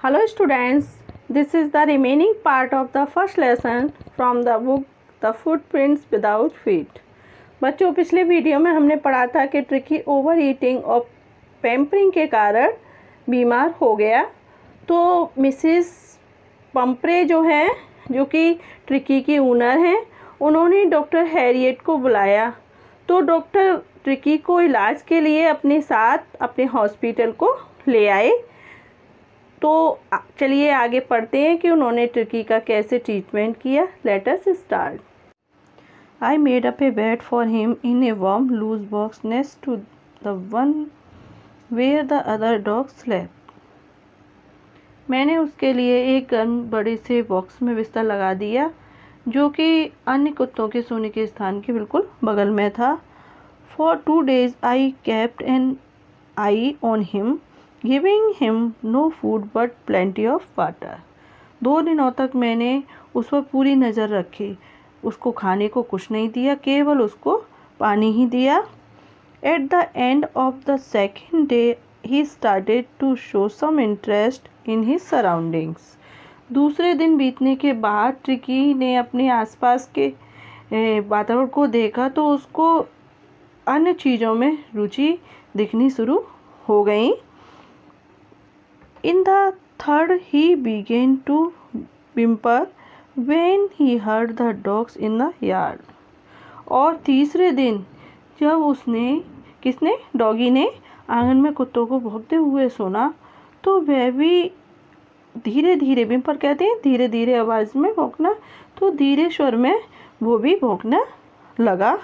Hello students, this is the remaining part of the first lesson from the book The Footprints Without Feet। बच्चों, पिछले video में हमने पढ़ा था कि ट्रिकी ओवर ईटिंग और पैम्परिंग के कारण बीमार हो गया। तो मिसेस पंपरे जो हैं, जो कि ट्रिकी की ओनर हैं, उन्होंने डॉक्टर हैरियट को बुलाया। तो डॉक्टर ट्रिकी को इलाज के लिए अपने साथ अपने हॉस्पिटल को ले आए। तो चलिए आगे पढ़ते हैं कि उन्होंने ट्रिकी का कैसे ट्रीटमेंट किया। Let us start. I made up a bed for him in a warm loose box next to the one where the other dog slept. मैंने उसके लिए एक गर्म बड़े से बॉक्स में बिस्तर लगा दिया, जो कि अन्य कुत्तों के सोने के स्थान के बिल्कुल बगल में था। For 2 days I kept an eye on him, giving him no food but plenty of water. 2 दिनों तक मैंने उस पर पूरी नज़र रखी। उसको खाने को कुछ नहीं दिया, केवल उसको पानी ही दिया। At the end of the second day he started to show some interest in his surroundings. दूसरे दिन बीतने के बाद ट्रिकी ने अपने आसपास के वातावरण को देखा तो उसको अन्य चीज़ों में रुचि दिखनी शुरू हो गई। In the third, he began to whimper when he heard the dogs in the yard. और तीसरे दिन जब डॉगी ने आंगन में कुत्तों को भौंकते हुए सुना, तो वह भी धीरे धीरे, whimper कहते हैं धीरे धीरे आवाज़ में भौंकना, तो धीरे स्वर में वो भी भौंकना लगा।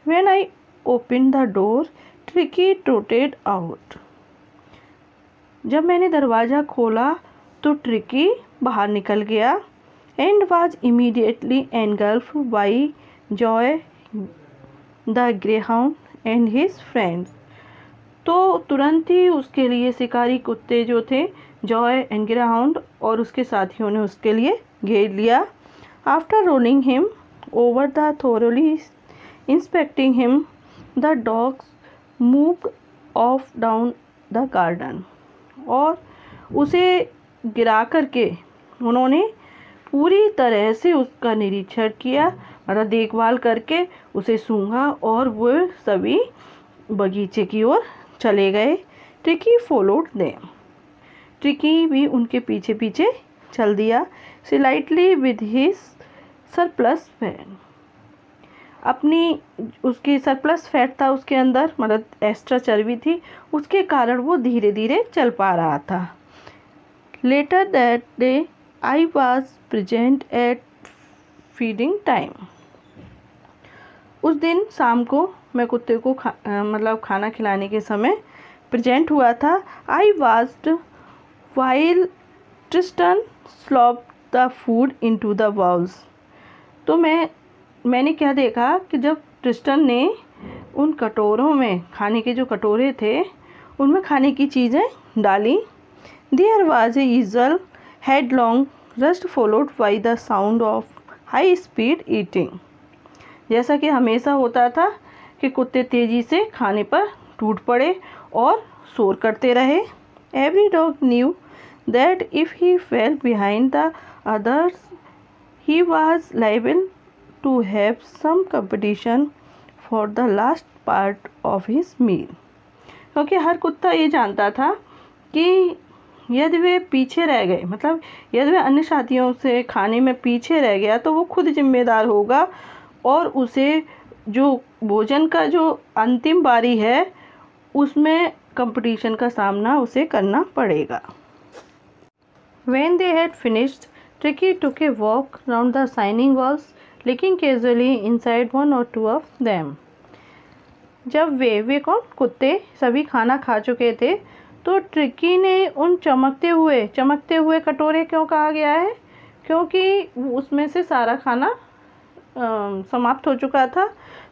When I opened the door, Tricky trotted out. जब मैंने दरवाज़ा खोला तो ट्रिकी बाहर निकल गया। And was immediately engulfed by joy the greyhound and his friends. तो तुरंत ही उसके लिए शिकारी कुत्ते जो थे, जॉय एंड ग्रेहाउंड और उसके साथियों ने उसके लिए घेर लिया। After rolling him over the thoroughly inspecting him, the dogs moved of down the garden. और उसे गिरा करके उन्होंने पूरी तरह से उसका निरीक्षण किया, मतलब देखभाल करके उसे सूंघा, और वो सभी बगीचे की ओर चले गए। Tricky followed them. ट्रिकी भी उनके पीछे पीछे चल दिया। Slightly with his surplus fat. उसकी सरप्लस फैट था उसके अंदर, मतलब एक्स्ट्रा चर्बी थी, उसके कारण वो धीरे धीरे चल पा रहा था। Later that day I was present at feeding time. उस दिन शाम को मैं कुत्ते को खाना खिलाने के समय प्रेजेंट हुआ था। I was while Tristan slop the food into the bowls. तो मैंने क्या देखा कि जब ट्रिस्टन ने उन कटोरों में, खाने के जो कटोरे थे, उनमें खाने की चीज़ें डाली। There was a usual headlong rush followed by the sound of high speed eating. जैसा कि हमेशा होता था कि कुत्ते तेज़ी से खाने पर टूट पड़े और शोर करते रहे। Every dog knew that if he fail behind the others he was liable to have some competition for the last part of his meal। क्योंकि हर कुत्ता ये जानता था कि यदि वे पीछे रह गए, मतलब यदि वे अन्य साथियों से खाने में पीछे रह गया, तो वो खुद जिम्मेदार होगा और उसे जो भोजन का जो अंतिम बारी है उसमें कंपटीशन का सामना उसे करना पड़ेगा। When they had finished, Tricky took a walk round the shining walls, looking casually inside one or two of them। जब वे कौन, कुत्ते सभी खाना खा चुके थे, तो ट्रिकी ने उन चमकते हुए कटोरे क्यों कहा गया है, क्योंकि उसमें से सारा खाना समाप्त हो चुका था।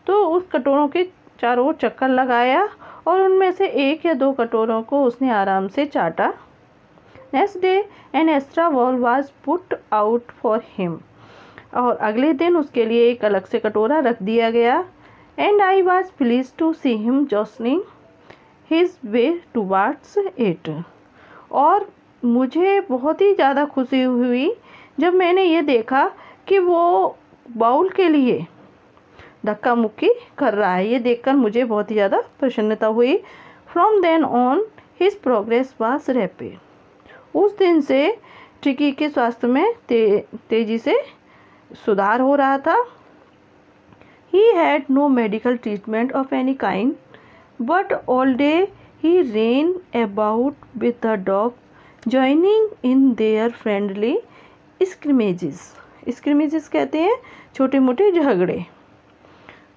तो उस कटोरों के चारों ओर चक्कर लगाया और उनमें से 1 या 2 कटोरों को उसने आराम से चाटा। Next day an extra bowl was put out for him. और अगले दिन उसके लिए एक अलग से कटोरा रख दिया गया। And I was please to see him jostling his way towards it. और मुझे बहुत ही ज़्यादा खुशी हुई जब मैंने ये देखा कि वो बाउल के लिए धक्का मुक्की कर रहा है। ये देखकर मुझे बहुत ही ज़्यादा प्रसन्नता हुई। From then on his progress was rapid. उस दिन से ट्रिकी के स्वास्थ्य में तेज़ी से सुधार हो रहा था। He had no medical treatment of any kind, but all day he ran about with the dog, joining in their friendly scrimmages. Scrimmages कहते हैं छोटे मोटे झगड़े।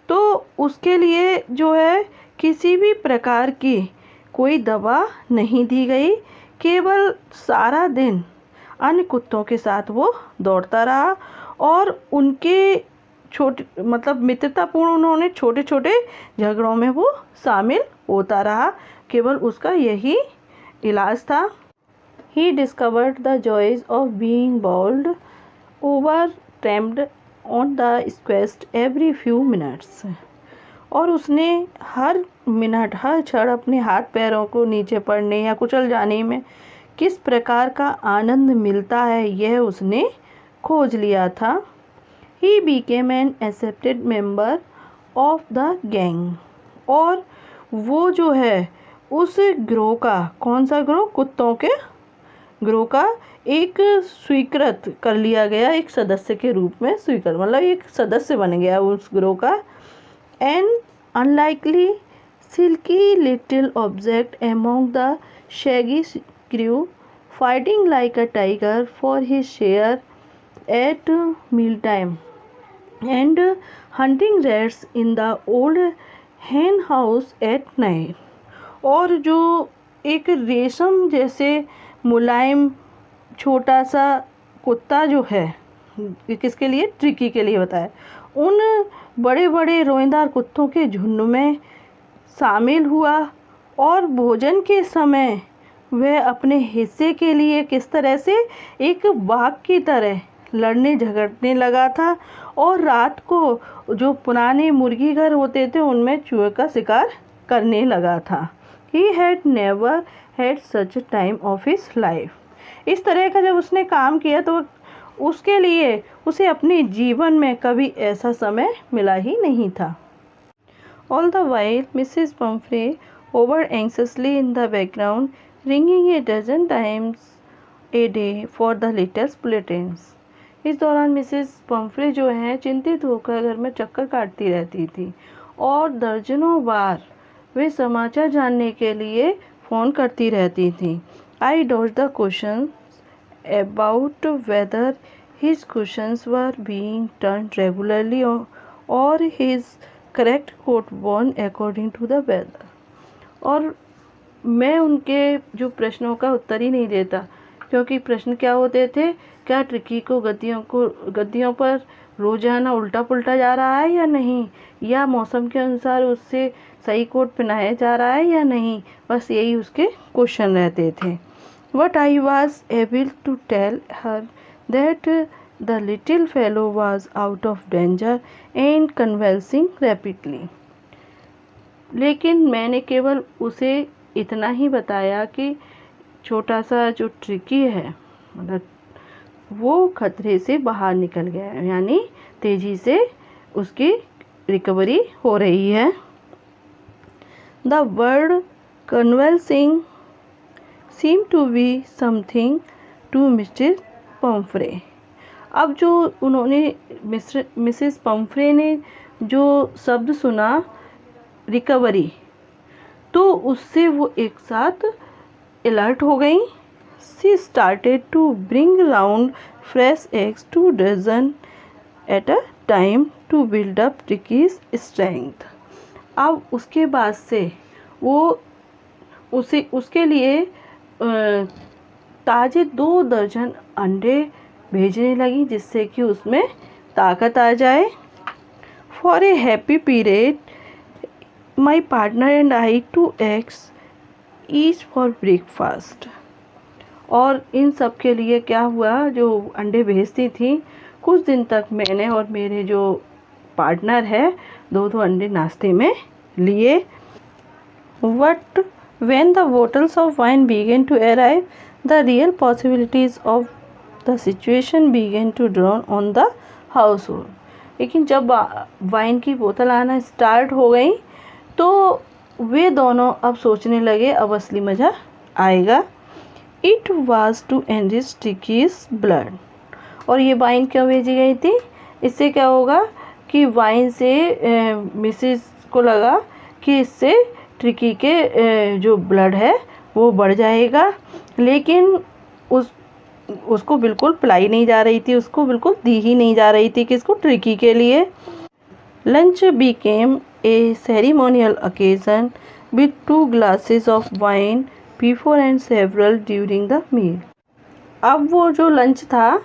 तो उसके लिए जो है किसी भी प्रकार की कोई दवा नहीं दी गई, केवल सारा दिन अन्य कुत्तों के साथ वो दौड़ता रहा और उनके छोटे मतलब मित्रतापूर्ण उन्होंने छोटे छोटे झगड़ों में वो शामिल होता रहा। केवल उसका यही इलाज था। He discovered the joys of being bowled over trampled on the squashed every few minutes. और उसने हर मिनट हर क्षण अपने हाथ पैरों को नीचे पड़ने या कुचल जाने में किस प्रकार का आनंद मिलता है यह उसने खोज लिया था। He became an accepted member of the gang। और वो जो है उस ग्रोह का, कौन सा ग्रोह, कुत्तों के ग्रोह का एक स्वीकृत कर लिया गया, एक सदस्य के रूप में स्वीकृत, मतलब एक सदस्य बन गया उस ग्रोह का। An unlikely silky little object among the shaggy crew, fighting like a tiger for his share at meal time and hunting rats in the old hen house at night। और जो एक रेशम जैसे मुलायम छोटा सा कुत्ता जो है, किसके लिए, ट्रिकी के लिए बताया, उन बड़े बड़े रोएदार कुत्तों के झुंड में शामिल हुआ और भोजन के समय वह अपने हिस्से के लिए किस तरह से एक बाघ की तरह लड़ने झगड़ने लगा था और रात को जो पुराने मुर्गी घर होते थे उनमें चूहे का शिकार करने लगा था। He had never had such a time of his life। इस तरह का जब उसने काम किया तो उसके लिए उसे अपने जीवन में कभी ऐसा समय मिला ही नहीं था। All the while Mrs. Pumphrey hovered anxiously in the background, ringing a dozen times a day for the latest bulletins। इस दौरान मिसेस पम्फ्रे जो है चिंतित होकर घर में चक्कर काटती रहती थी और दर्जनों बार वे समाचार जानने के लिए फ़ोन करती रहती थी। I dodge the question about whether his questions were being turn regularly और his correct coat worn according to the weather. और मैं उनके जो प्रश्नों का उत्तर ही नहीं देता, क्योंकि प्रश्न क्या होते थे, क्या ट्रिकी को गद्दियों पर रोजाना उल्टा पुल्टा जा रहा है या नहीं, या मौसम के अनुसार उससे सही कोट पहनाया जा रहा है या नहीं, बस यही उसके क्वेश्चन रहते थे। But I was able to tell her that the little fellow was out of danger and convalescing rapidly. लेकिन मैंने केवल उसे इतना ही बताया कि छोटा सा जो ट्रिकी है, मतलब वो खतरे से बाहर निकल गया है, यानी तेज़ी से उसकी रिकवरी हो रही है। The word convalescing seem to be something to Mr Pumphrey. अब जो उन्होंने मिसेस पम्फ्रे ने जो शब्द सुना रिकवरी, तो उससे वो एक साथ अलर्ट हो गई। She started to bring round fresh eggs to dozen at a time to build up Tricky's strength। अब उसके बाद से वो उसके लिए ताज़े 2 दर्जन अंडे भेजने लगी जिससे कि उसमें ताकत आ जाए। For a happy period, my partner and I 2 eggs each for breakfast। और इन सब के लिए क्या हुआ, जो अंडे भेजती थी, कुछ दिन तक मैंने और मेरे जो पार्टनर है 2 अंडे नाश्ते में लिए। But when the bottles of wine began to arrive, The real possibilities of the situation began to dawn on the household. लेकिन जब वाइन की बोतल आना स्टार्ट हो गई तो वे दोनों अब सोचने लगे अब असली मज़ा आएगा. It was to enrich Tricky's blood. और ये वाइन क्यों भेजी गई थी? इससे क्या होगा कि वाइन से मिसेस को लगा कि इससे ट्रिकी के जो ब्लड है वो बढ़ जाएगा, लेकिन उसको बिल्कुल पिलाई नहीं जा रही थी, उसको बिल्कुल दी ही नहीं जा रही थी किसको, ट्रिकी के लिए. Lunch became a ceremonial occasion with 2 glasses of wine before and several during the meal. अब वो जो लंच था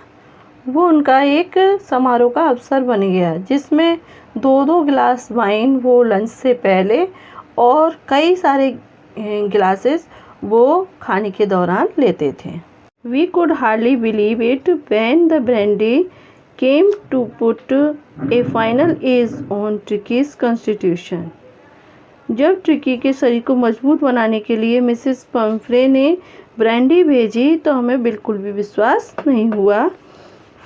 वो उनका एक समारोह का अवसर बन गया जिसमें 2-2 गिलास वाइन वो लंच से पहले और कई सारे गिलासेस वो खाने के दौरान लेते थे. We could hardly believe it when the brandy came to put a final edge on Tricky's constitution. जब ट्रिकी के शरीर को मजबूत बनाने के लिए मिसेस पम्फ्रे ने ब्रांडी भेजी तो हमें बिल्कुल भी विश्वास नहीं हुआ.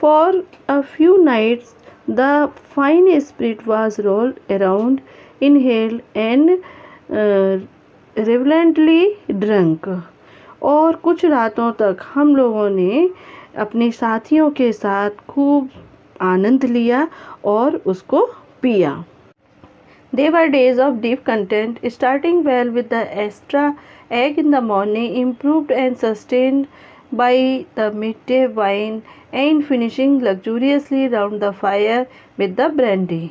For a few nights the fine spirit was rolled around, inhaled and reverently drunk. और कुछ रातों तक हम लोगों ने अपने साथियों के साथ खूब आनंद लिया और उसको पिया. They were days of deep content, starting well with the extra egg in the morning, improved and sustained by the midday wine, and finishing luxuriously round the fire with the brandy.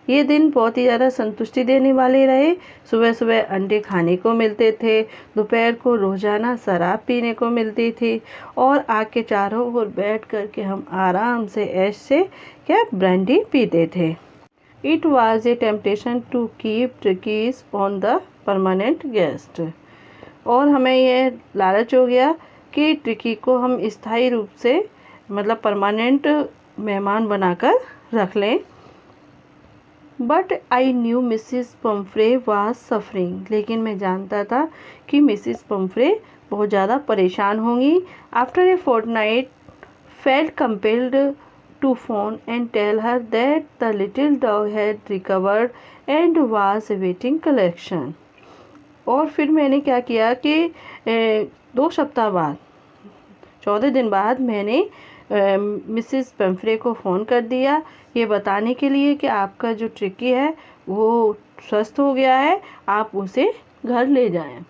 ये दिन बहुत ही ज़्यादा संतुष्टि देने वाले रहे. सुबह सुबह अंडे खाने को मिलते थे, दोपहर को रोज़ाना शराब पीने को मिलती थी और आग के चारों ओर बैठ कर के हम आराम से ऐसे क्या ब्रांडी पीते थे. It was a temptation to keep Trickies on the permanent guest. और हमें ये लालच हो गया कि ट्रिकी को हम स्थायी रूप से मतलब परमानेंट मेहमान बनाकर रख लें. But I knew Mrs Pomfrey was suffering. लेकिन मैं जानता था कि मिसिस पम्फ्रे बहुत ज़्यादा परेशान होंगी. After a fortnight felt compelled to phone and tell her that the little dog had recovered and was awaiting collection. और फिर मैंने क्या किया कि 2 सप्ताह बाद 14 दिन बाद मैंने मिसेस पम्फ्रे को फ़ोन कर दिया ये बताने के लिए कि आपका जो ट्रिकी है वो स्वस्थ हो गया है, आप उसे घर ले जाएं.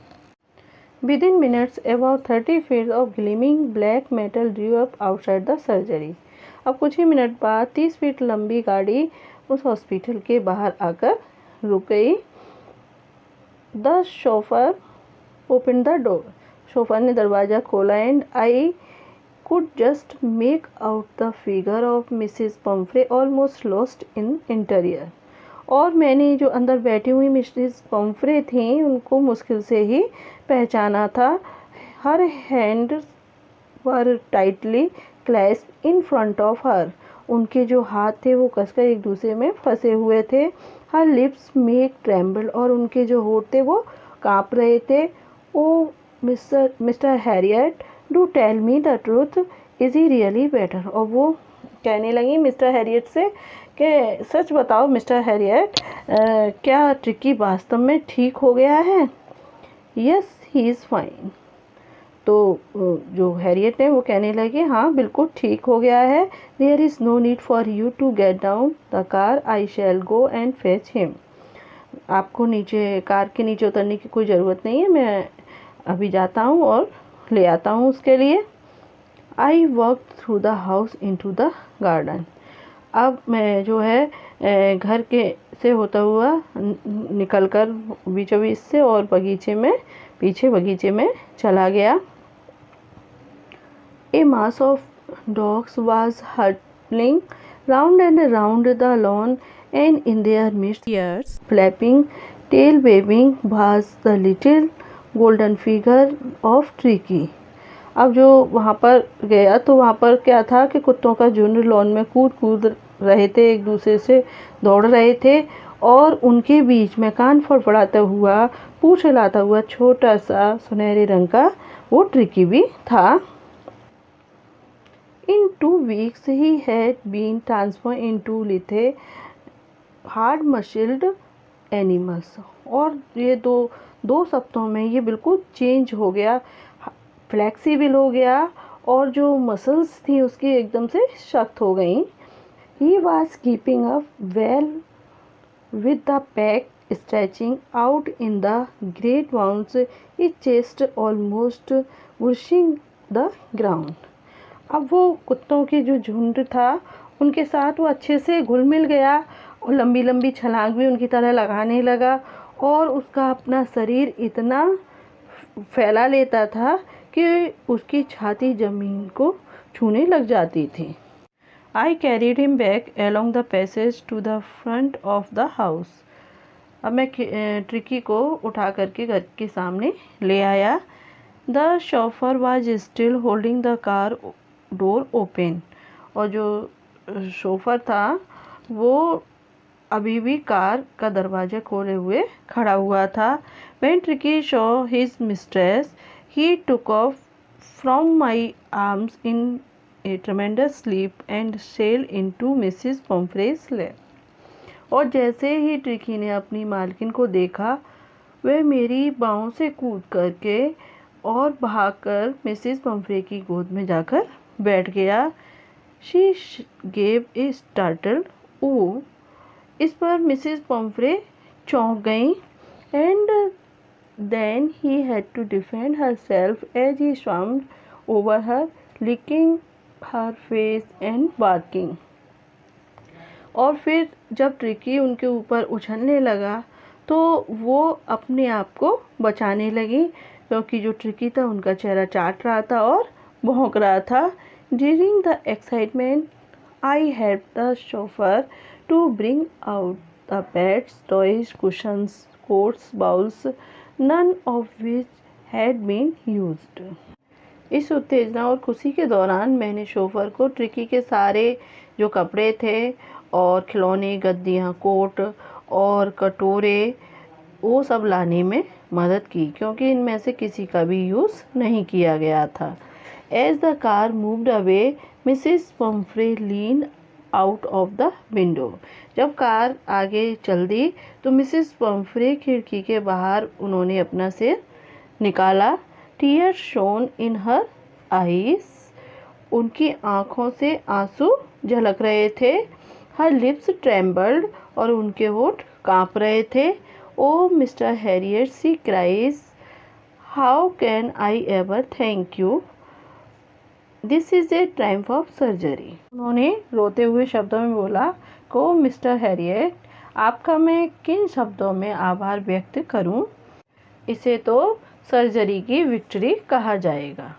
Within minutes about 30 feet of gleaming black metal drew up outside the surgery. अब कुछ ही मिनट बाद 30 फीट लंबी गाड़ी उस हॉस्पिटल के बाहर आकर रुक गई. The chauffeur open the door. Chauffeur ने दरवाज़ा खोला and I could just make out the figure of Mrs Pomfrey almost lost in interior. और मैंने जो अंदर बैठी हुई मिसेस पम्फ्रे थी उनको मुश्किल से ही पहचाना था. Her hand were tightly clasp in front of her. उनके जो हाथ थे वो कसकर एक दूसरे में फंसे हुए थे. Her lips make tremble. और उनके जो होठ थे वो काँप रहे थे. Oh Mr Herriot do tell me the truth, is he really better. और वो कहने लगी मिस्टर हैरियट से कि सच बताओ मिस्टर हैरियट, क्या ट्रिकी वास्तव में ठीक हो गया है? Yes he is fine. तो जो हैरियट है वो कहने लगे हाँ बिल्कुल ठीक हो गया है. There is no need for you to get down the car, I shall go and fetch him. आपको नीचे कार के नीचे उतरने की कोई ज़रूरत नहीं है, मैं अभी जाता हूँ और ले आता हूँ उसके लिए. I walk through the house into the garden. अब मैं जो है घर के से होता हुआ निकलकर बीचों बीच से और बगीचे में पीछे बगीचे में चला गया. A mass of dogs was huddling round and round the lawn, and in their midst, ears flapping, tail waving, was the little golden figure of Tricky. अब जो वहाँ पर गया तो वहाँ पर क्या था कि कुत्तों का झुंड लॉन में कूद रहे थे, एक दूसरे से दौड़ रहे थे और उनके बीच में कान फड़फड़ाता हुआ पूँछ हिलाता हुआ छोटा सा सुनहरे रंग का वो ट्रिकी भी था। In 2 weeks he had been transformed into little hard muscled animals. और ये दो सप्ताहों में ये बिल्कुल चेंज हो गया, फ्लेक्सिबल हो गया, और जो मसल्स थी उसकी एकदम से सख्त हो गई। He was keeping up well with the pack stretching out in the great bounds, he chest almost brushing the ground. अब वो कुत्तों की जो झुंड था उनके साथ वो अच्छे से घुल मिल गया और लंबी लंबी छलांग भी उनकी तरह लगाने लगा, और उसका अपना शरीर इतना फैला लेता था कि उसकी छाती ज़मीन को छूने लग जाती थी। I carried him back along the passage to the front of the house. अब मैं ट्रिकी को उठा करके घर के सामने ले आया। The chauffeur was still holding the car door open. और जो शोफर था वो अभी भी कार का दरवाज़ा खोले हुए खड़ा हुआ था। When Tricky saw his mistress, he took off from my arms in a tremendous leap and sailed into Mrs. Pumphrey's lap. और जैसे ही ट्रिकी ने अपनी मालकिन को देखा, वह मेरी बाहों से कूद करके और भागकर मिसेस पम्फ्रे की गोद में जाकर बैठ गया। She gave a startled ooh. इस पर मिसेस पम्फ्रे चौंक गईं, and then he had to defend herself as he swarmed over her, licking her face and barking. और फिर जब ट्रिकी उनके ऊपर उछलने लगा तो वो अपने आप को बचाने लगी, क्योंकि जो ट्रिकी था उनका चेहरा चाट रहा था और भौंक रहा था। During the excitement, I helped the chauffeur to bring out the beds, toys, cushions, coats, bowls, none of which had been used. इस उत्तेजना और खुशी के दौरान मैंने शोफर को ट्रिकी के सारे जो कपड़े थे और खिलौने, गद्दियाँ, कोट और कटोरे वो सब लाने में मदद की, क्योंकि इनमें से किसी का भी यूज़ नहीं किया गया था। As the car moved away, Mrs. Pumphrey leaned out of the window. जब कार आगे चल दी तो मिसेस पम्फ्रे खिड़की के बाहर उन्होंने अपना सिर निकाला। Tears shone in her eyes. उनकी आँखों से आंसू झलक रहे थे। Her lips trembled. और उनके होठ काँप रहे थे। Oh, Mr. Harriet, she cries, how can I ever thank you? This is a Triumph of surgery. उन्होंने रोते हुए शब्दों में बोला, को मिस्टर हैरियट, आपका मैं किन शब्दों में आभार व्यक्त करूं? इसे तो सर्जरी की विक्ट्री कहा जाएगा।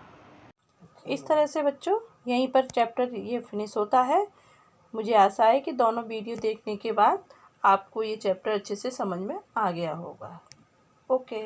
इस तरह से बच्चों यहीं पर चैप्टर ये फिनिश होता है। मुझे आशा है कि दोनों वीडियो देखने के बाद आपको ये चैप्टर अच्छे से समझ में आ गया होगा। ओके।